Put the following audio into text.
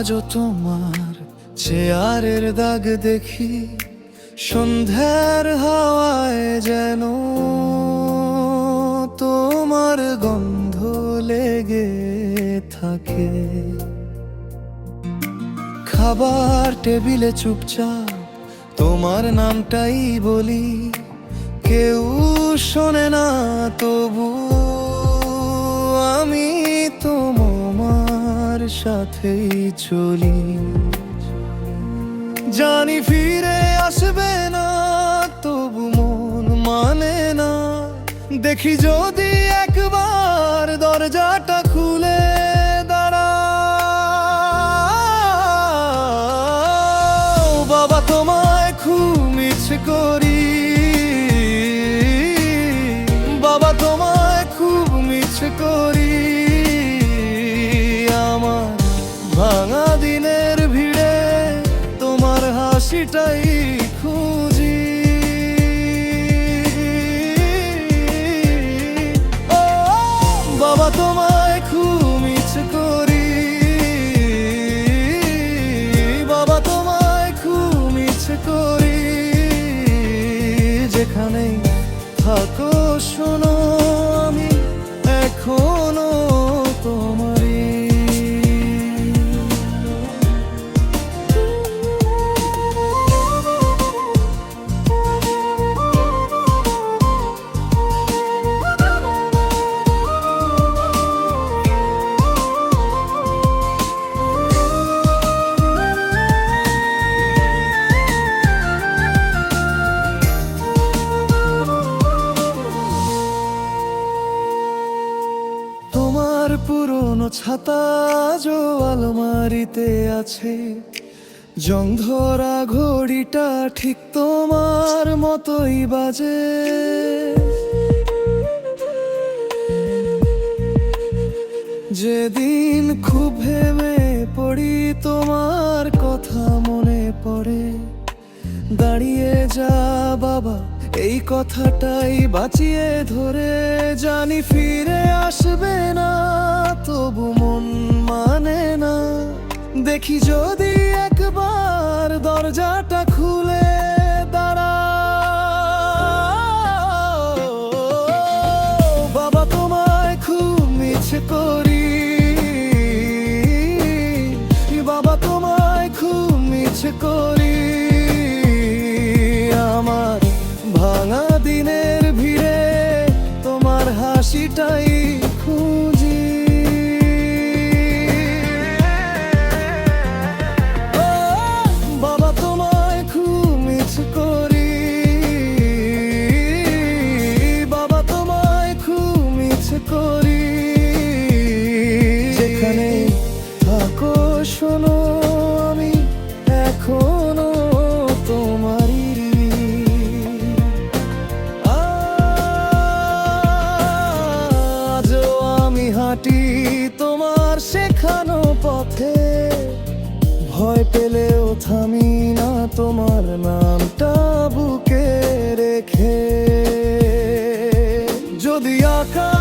আজও তোমার চেয়ারের দাগ দেখি, সন্ধ্যার হাওয়ায় যেন তোমার গন্ধ লেগে থাকে। খাবার টেবিলে চুপচাপ তোমার নামটাই বলি, কেউ শোনে না তবু আমি তোমার সাথেই চলি। জানি ফিরে আসবে না তবু মন মানে না, দেখি যদি একবার দরজাটা খুলে দাঁড়াও। বাবা তোমায় খুব ইচ্ছে করি, বাবা তোমায় খুব ইচ্ছে করি। আমার ভাঙা দিনের ভিড়ে তোমার হাসিটাই খুঁজি। ও বাবা তোমায় খুব ইচ্ছে করি, বাবা তোমায় খুব ইচ্ছে করি। যেখানেই থাকো শোনো আমি এখনো তোমারই। পুরনো ছাতা যো আলমারিতে আছে, জং ধরা ঘড়িটা ঠিক তোমার মতোই বাজে। যেদিন খুব ভেবে পড়ি তোমার কথা মনে পড়ে, দাঁড়িয়ে যা বাবা এই কথাটাই বাঁচিয়ে ধরে। জানি ফিরে আসবে না তবু মন মানে না, দেখি যদি একবার দরজাটা খুলে দাঁড়াও। বাবা তোমায় খুব ইচ্ছে করি, বাবা তোমায় খুব ইচ্ছে করি। আমার ভাঙা দিনের ভিড়ে তোমার হাসিটাই খুঁজি। ও বাবা তোমায় খুব ইচ্ছে করি, বাবা তোমায় খুব ইচ্ছে করি। যেখানে থাকো শোনো আমি এখনো তোমারই। হাঁটি তোমার শেখানো পথে, ভয় পেলেও থামি না তোমার নামটা বুকে রেখে। যদি আকাশ